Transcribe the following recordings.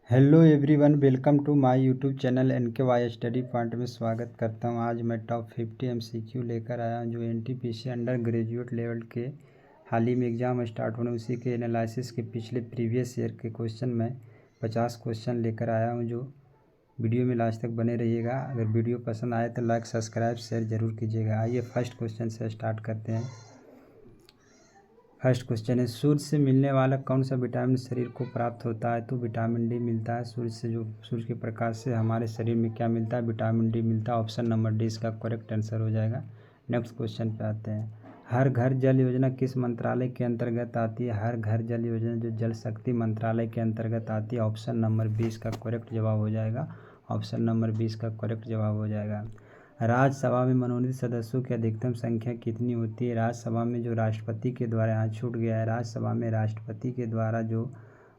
Hello everyone, welcome to my YouTube channel NKY study point में स्वागत करता हूं। आज मैं टॉप 50 MCQ लेकर आया हूं जो NTPC अंडर ग्रेजुएट लेवल के हाल ही में एग्ज़ाम स्टार्ट होने उसी के एनालिसिस के पिछले प्रीवियस ईयर के क्वेश्चन में 50 क्वेश्चन लेकर आया हूं। जो वीडियो में लास्ट तक बने रहिएगा। अगर वीडियो पसंद आए तो लाइक, सब्सक्राइब, शेयर ज़रूर कीजिएगा। आइए फर्स्ट क्वेश्चन से स्टार्ट करते हैं। फर्स्ट क्वेश्चन है, सूर्य से मिलने वाला कौन सा विटामिन शरीर को प्राप्त होता है? तो विटामिन डी मिलता है। सूर्य के प्रकाश से हमारे शरीर में क्या मिलता है? विटामिन डी मिलता है। ऑप्शन नंबर डी इसका करेक्ट आंसर हो जाएगा। नेक्स्ट क्वेश्चन पे आते हैं। हर घर जल योजना किस मंत्रालय के अंतर्गत आती है? हर घर जल योजना जो जल शक्ति मंत्रालय के अंतर्गत आती है। ऑप्शन नंबर 20 का करेक्ट जवाब हो जाएगा। ऑप्शन नंबर 20 का करेक्ट जवाब हो जाएगा। राज्यसभा में मनोनीत सदस्यों की अधिकतम संख्या कितनी होती है? राज्यसभा में जो राष्ट्रपति के द्वारा, यहाँ छूट गया है, राज्यसभा में राष्ट्रपति के द्वारा जो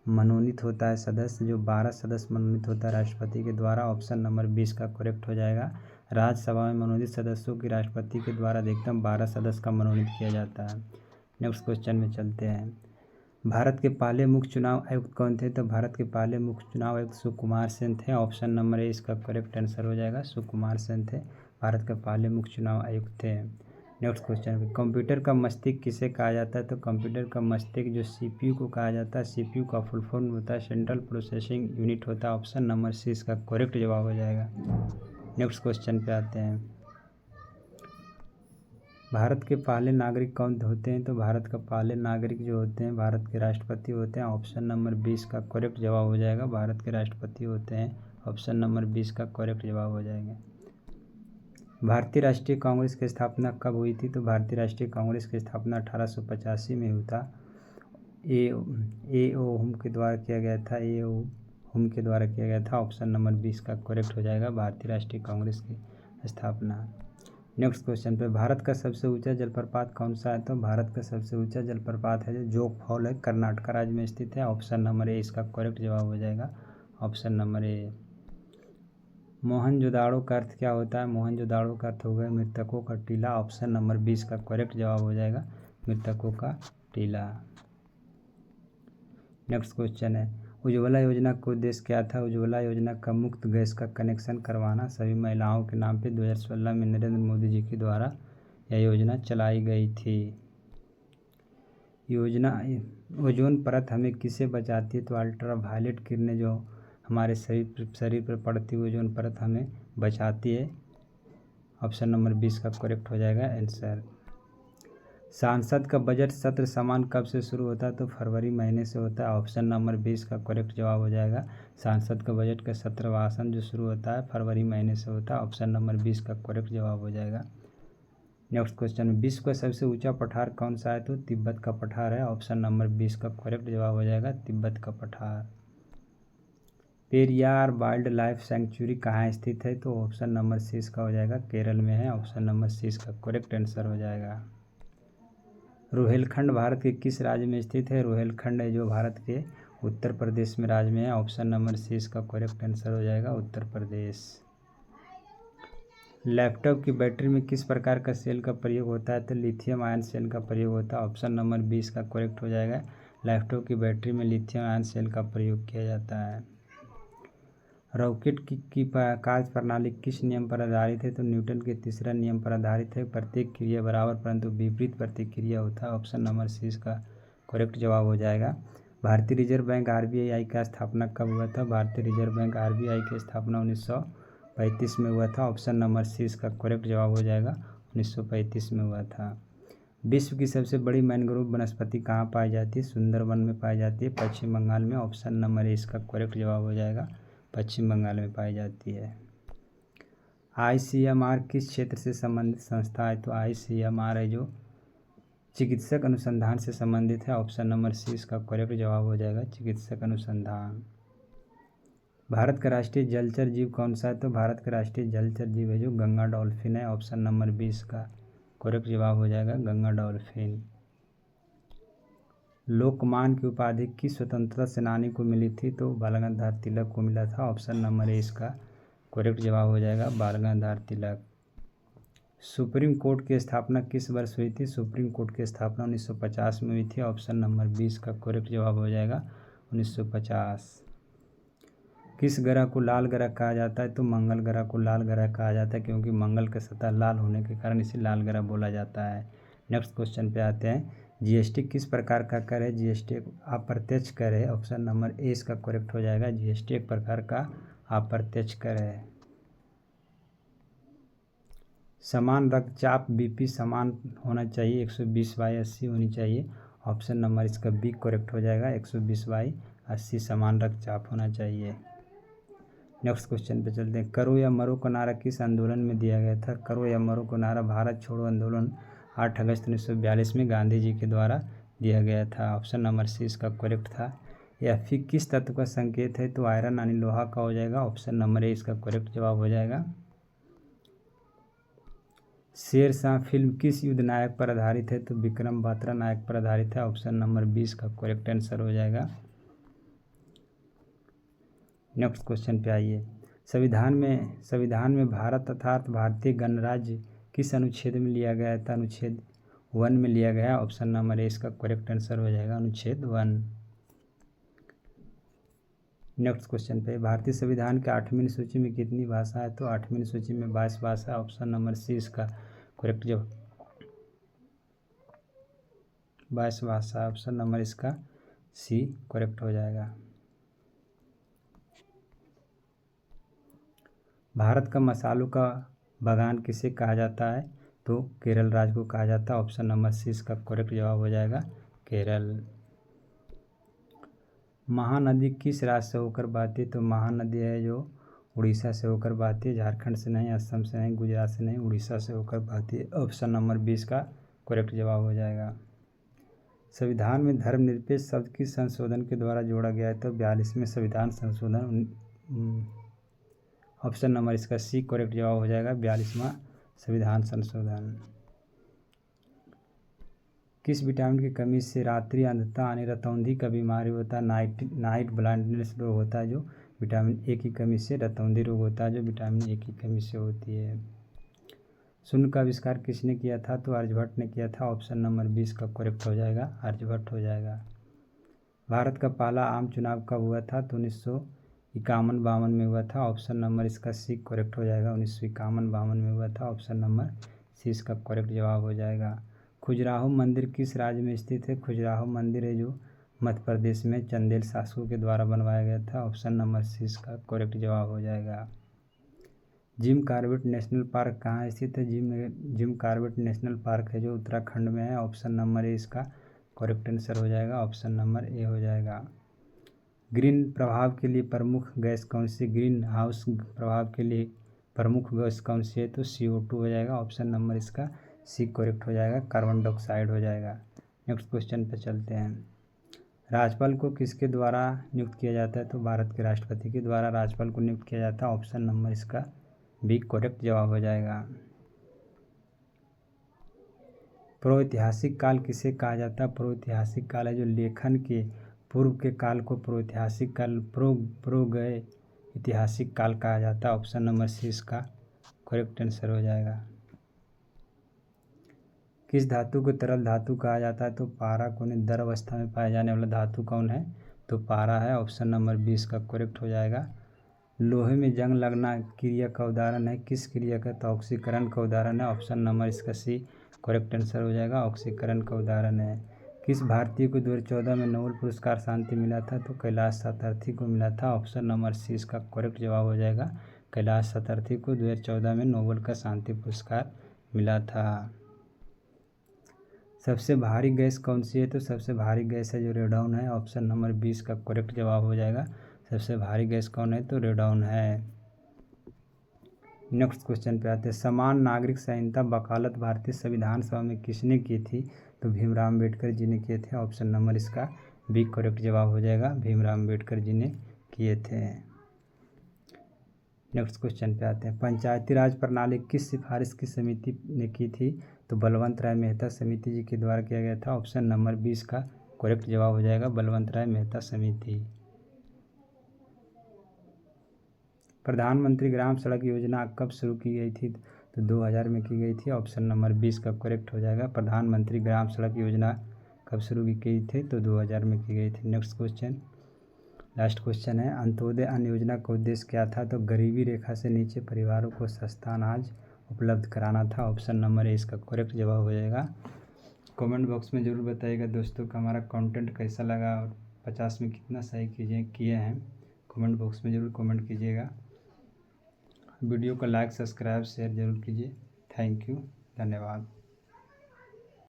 मनोनीत होता है सदस्य, जो 12 सदस्य मनोनीत होता है राष्ट्रपति के द्वारा। ऑप्शन नंबर 20 का करेक्ट हो जाएगा। राज्यसभा में मनोनीत सदस्यों की राष्ट्रपति के द्वारा अधिकतम 12 सदस्य का मनोनीत किया जाता है। नेक्स्ट क्वेश्चन में चलते हैं। भारत के पहले मुख्य चुनाव आयुक्त कौन थे? तो भारत के पहले मुख्य चुनाव आयुक्त सुकुमार सेन थे। ऑप्शन नंबर ए इसका करेक्ट आंसर हो जाएगा। सुकुमार सेन थे, भारत के पहले मुख्य चुनाव आयुक्त थे। नेक्स्ट क्वेश्चन, कंप्यूटर का मस्तिष्क किसे कहा जाता है? तो कंप्यूटर का मस्तिष्क जो CPU को कहा जाता है। CPU का फुल फॉर्म होता है सेंट्रल प्रोसेसिंग यूनिट होता है। ऑप्शन नंबर सी इसका करेक्ट जवाब हो जाएगा। नेक्स्ट क्वेश्चन पे आते हैं। भारत के पहले नागरिक कौन होते हैं? तो भारत का पहले नागरिक जो होते हैं भारत के राष्ट्रपति होते हैं। ऑप्शन नंबर 20 का करेक्ट जवाब हो जाएगा। भारत के राष्ट्रपति होते हैं। ऑप्शन नंबर 20 का करेक्ट जवाब हो जाएगा। भारतीय राष्ट्रीय कांग्रेस की स्थापना कब हुई थी? तो भारतीय राष्ट्रीय कांग्रेस की स्थापना 1885 में हुई था। A.O. हुम के द्वारा किया गया था। A.O. हुम के द्वारा किया गया था। ऑप्शन नंबर 20 का करेक्ट हो जाएगा। भारतीय राष्ट्रीय कांग्रेस की स्थापना। नेक्स्ट क्वेश्चन पे, भारत का सबसे ऊंचा जलप्रपात कौन सा है? तो भारत का सबसे ऊंचा जलप्रपात है जो जोग फॉल है, कर्नाटक राज्य में स्थित है। ऑप्शन नंबर ए इसका करेक्ट जवाब हो जाएगा। Option number A. मोहनजोदाड़ो का अर्थ क्या होता है? मोहनजोदाड़ो का अर्थ हो गया मृतकों का टीला। ऑप्शन नंबर 20 का करेक्ट जवाब हो जाएगा। मृतकों का टीला। नेक्स्ट क्वेश्चन है, उज्ज्वला योजना का उद्देश्य क्या था? उज्ज्वला योजना का मुफ्त गैस का कनेक्शन करवाना सभी महिलाओं के नाम पे 2016 में नरेंद्र मोदी जी के द्वारा यह योजना चलाई गई थी। योजना ओजोन परत हमें किससे बचाती है? तो अल्ट्रा वायलेट किरणें जो हमारे शरीर पर पड़ती हुई ओजोन परत हमें बचाती है। ऑप्शन नंबर 20 का करेक्ट हो जाएगा आंसर। सांसद का बजट सत्र समान कब से शुरू होता है? तो फरवरी महीने से होता है। ऑप्शन नंबर 20 का करेक्ट जवाब हो जाएगा। सांसद का बजट का सत्र भाषण जो शुरू होता है फरवरी महीने से होता है। ऑप्शन नंबर 20 का करेक्ट जवाब हो जाएगा। नेक्स्ट क्वेश्चन, विश्व का सबसे ऊंचा पठार कौन सा है? तो तिब्बत का पठार है। ऑप्शन नंबर 20 का करेक्ट जवाब हो जाएगा। तिब्बत का पठार। पेरियार वाइल्ड लाइफ सेंचुरी कहाँ स्थित है? तो ऑप्शन नंबर 6 का हो जाएगा, केरल में है। ऑप्शन नंबर 6 का करेक्ट आंसर हो जाएगा। रोहेलखंड भारत के किस राज्य में स्थित है? रोहेलखंड है जो भारत के उत्तर प्रदेश में राज्य में है। ऑप्शन नंबर 6 का करेक्ट आंसर हो जाएगा, उत्तर प्रदेश। लैपटॉप की बैटरी में किस प्रकार का सेल का प्रयोग होता है? तो लिथियम आयन सेल का प्रयोग होता है। ऑप्शन नंबर 20 का करेक्ट हो जाएगा। लैपटॉप की बैटरी में लिथियम आयन सेल का प्रयोग किया जाता है। रॉकेट की कार्य प्रणाली किस नियम पर आधारित है? तो न्यूटन के तीसरा नियम पर आधारित है। प्रत्येक क्रिया बराबर परंतु विपरीत प्रतिक्रिया होता है। ऑप्शन नंबर 6 का करेक्ट जवाब हो जाएगा। भारतीय रिजर्व बैंक RBI का स्थापना कब हुआ था? भारतीय रिजर्व बैंक RBI की स्थापना 1935 में हुआ था। ऑप्शन नंबर 6 का करेक्ट जवाब हो जाएगा। 1935 में हुआ था। विश्व की सबसे बड़ी मैंग्रोव वनस्पति कहाँ पाई जाती है? सुंदरवन में पाई जाती है, पश्चिम बंगाल में। ऑप्शन नंबर ए इसका करेक्ट जवाब हो जाएगा। पश्चिम बंगाल में पाई जाती है। ICMR किस क्षेत्र से संबंधित संस्था है? तो ICMR है जो चिकित्सक अनुसंधान से संबंधित है। ऑप्शन नंबर 6 का करेक्ट जवाब हो जाएगा, चिकित्सक अनुसंधान। भारत का राष्ट्रीय जलचर जीव कौन सा है? तो भारत का राष्ट्रीय जलचर जीव है जो गंगा डॉल्फिन है। ऑप्शन नंबर 20 का करेक्ट जवाब हो जाएगा, गंगा डॉल्फिन। लोकमान की उपाधि किस स्वतंत्रता सेनानी को मिली थी? तो बाल गंगाधर तिलक को मिला था। ऑप्शन नंबर ए इसका करेक्ट जवाब हो जाएगा, बाल गंगाधर तिलक। सुप्रीम कोर्ट की स्थापना किस वर्ष हुई थी? सुप्रीम कोर्ट की स्थापना 1950 में हुई थी। ऑप्शन नंबर 20 का करेक्ट जवाब हो जाएगा, 1950। किस ग्रह को लाल ग्रह कहा जाता है? तो मंगल ग्रह को लाल ग्रह कहा जाता है, क्योंकि मंगल की सतह लाल होने के कारण इसे लाल ग्रह बोला जाता है। नेक्स्ट क्वेश्चन पे आते हैं। जीएसटी किस प्रकार का कर है? जीएसटी एक अप्रत्यक्ष कर है। ऑप्शन नंबर ए इसका करेक्ट हो जाएगा। जीएसटी एक प्रकार का अप्रत्यक्ष कर है। समान रक्तचाप बीपी समान होना चाहिए, 120/80 होनी चाहिए। ऑप्शन नंबर इसका बी करेक्ट हो जाएगा, 120/80 समान रक्तचाप होना चाहिए। नेक्स्ट क्वेश्चन पे चलते हैं। करो या मरो का नारा किस आंदोलन में दिया गया था? करो या मरो का नारा भारत छोड़ो आंदोलन 8 अगस्त 1942 में गांधी जी के द्वारा दिया गया था। ऑप्शन नंबर सी इसका करेक्ट था। Fe किस तत्व का संकेत है? तो आयरन यानी लोहा का हो जाएगा। ऑप्शन नंबर ए इसका करेक्ट जवाब हो जाएगा। शेरशाह फिल्म किस युद्ध नायक पर आधारित है? तो विक्रम बात्रा नायक पर आधारित है। ऑप्शन नंबर 20 का करेक्ट आंसर हो जाएगा। नेक्स्ट क्वेश्चन पे आइए। संविधान में भारत अर्थात भारतीय गणराज्य किस अनुच्छेद में लिया गया था? अनुच्छेद 1 में लिया गया। ऑप्शन नंबर ए इसका करेक्ट आंसर हो जाएगा, अनुच्छेद 1। नेक्स्ट क्वेश्चन पे, भारतीय संविधान के 8वीं सूची में कितनी भाषा है? तो 8वीं सूची में 22 भाषा। ऑप्शन नंबर सी इसका करेक्ट जवाब 22 भाषा। ऑप्शन नंबर इसका सी करेक्ट हो जाएगा। भारत का मसालों का बागान किसे कहा जाता है? तो केरल राज्य को कहा जाता है। ऑप्शन नंबर सी इसका करेक्ट जवाब हो जाएगा, केरल। महानदी किस राज्य से होकर बहती है? तो महानदी है जो उड़ीसा से होकर बहती है, झारखंड से नहीं, असम से नहीं, गुजरात से नहीं, उड़ीसा से होकर बहती है। ऑप्शन नंबर 20 का करेक्ट जवाब हो जाएगा। संविधान में धर्मनिरपेक्ष शब्द किस संशोधन के द्वारा जोड़ा गया है? तो 42वें संविधान संशोधन। ऑप्शन नंबर इसका सी करेक्ट जवाब हो जाएगा, 42वां संविधान संशोधन। किस विटामिन की कमी से रात्रि अंधता यानी रतौंधी का बीमारी होता है? नाइट ब्लाइंडनेस रोग होता है जो विटामिन ए की कमी से, रतौंधी रोग होता है जो विटामिन ए की कमी से होती है। शून्य का आविष्कार किसने किया था? तो आर्यभट्ट ने किया था। ऑप्शन नंबर 20 का करेक्ट हो जाएगा, आर्यभट्ट हो जाएगा। भारत का पहला आम चुनाव कब हुआ था? तो 1951-52 में हुआ था। ऑप्शन नंबर इसका सी करेक्ट हो जाएगा, 1951-52 में हुआ था। ऑप्शन नंबर सी इसका करेक्ट जवाब हो जाएगा। खजुराहो मंदिर किस राज्य में स्थित है? खजुराहो मंदिर है जो मध्य प्रदेश में चंदेल शासकों के द्वारा बनवाया गया था। ऑप्शन नंबर सी इसका करेक्ट जवाब हो जाएगा। जिम कॉर्बेट नेशनल पार्क कहाँ स्थित है? जिम कॉर्बेट नेशनल पार्क है जो उत्तराखंड में है। ऑप्शन नंबर ए इसका करेक्ट आंसर हो जाएगा, ऑप्शन नंबर ए हो जाएगा। ग्रीन प्रभाव के लिए प्रमुख गैस कौन सी? ग्रीन हाउस प्रभाव के लिए प्रमुख गैस कौन सी है? तो CO2 हो जाएगा। ऑप्शन नंबर इसका सी करेक्ट हो जाएगा, कार्बन डाइऑक्साइड हो जाएगा। नेक्स्ट क्वेश्चन पे चलते हैं। राज्यपाल को किसके द्वारा नियुक्त किया जाता है? तो भारत के राष्ट्रपति के द्वारा राज्यपाल को नियुक्त किया जाता है। ऑप्शन नंबर इसका बी करेक्ट जवाब हो जाएगा। प्रोऐतिहासिक काल किसे कहा जाता है? प्रोऐतिहासिक काल है जो लेखन के पूर्व के काल को प्रोऐतिहासिक काल, गए ऐतिहासिक काल कहा जाता है। ऑप्शन नंबर सी इसका करेक्ट आंसर हो जाएगा। किस धातु को तरल धातु कहा जाता है? तो पारा को द्रव अवस्था में पाए जाने वाला धातु कौन है? तो पारा है। ऑप्शन नंबर 20 का करेक्ट हो जाएगा। लोहे में जंग लगना क्रिया का उदाहरण है, किस क्रिया का? तो ऑक्सीकरण का उदाहरण है। ऑप्शन नंबर इसका सी करेक्ट आंसर हो जाएगा, ऑक्सीकरण का उदाहरण है। किस भारतीय को 2014 में नोबेल पुरस्कार शांति मिला था? तो कैलाश सत्यार्थी को मिला था। ऑप्शन नंबर सी इसका करेक्ट जवाब हो जाएगा। कैलाश सत्यार्थी को 2014 में नोबेल का शांति पुरस्कार मिला था। सबसे भारी गैस कौन सी है? तो सबसे भारी गैस है जो रेडॉन है। ऑप्शन नंबर 20 का करेक्ट जवाब हो जाएगा। सबसे भारी गैस कौन है? तो रेडॉन है। नेक्स्ट क्वेश्चन पे आते हैं। समान नागरिक संहिता वकालत भारतीय संविधान सभा में किसने की थी? तो भीमराव अम्बेडकर जी ने किए थे। ऑप्शन नंबर इसका बी करेक्ट जवाब हो जाएगा, भीमराव अम्बेडकर जी ने किए थे। नेक्स्ट क्वेश्चन पे आते हैं। पंचायती राज प्रणाली किस सिफारिश की समिति ने की थी? तो बलवंत राय मेहता समिति जी के द्वारा किया गया था। ऑप्शन नंबर 20 का करेक्ट जवाब हो जाएगा, बलवंत राय मेहता समिति। प्रधानमंत्री ग्राम सड़क योजना कब शुरू की गई थी? तो 2000 में की गई थी। ऑप्शन नंबर 20 का करेक्ट हो जाएगा। प्रधानमंत्री ग्राम सड़क योजना कब शुरू की गई थी? तो 2000 में की गई थी। Next question. लास्ट क्वेश्चन है, अंत्योदय अन्न योजना का उद्देश्य क्या था? तो गरीबी रेखा से नीचे परिवारों को सस्ता अनाज उपलब्ध कराना था। ऑप्शन नंबर ए इसका करेक्ट जवाब हो जाएगा। कमेंट बॉक्स में ज़रूर बताइएगा दोस्तों का हमारा कंटेंट कैसा लगा और 50 में कितना सही किए हैं। कमेंट बॉक्स में ज़रूर कमेंट कीजिएगा। वीडियो को लाइक सब्सक्राइब शेयर ज़रूर कीजिए। थैंक यू, धन्यवाद।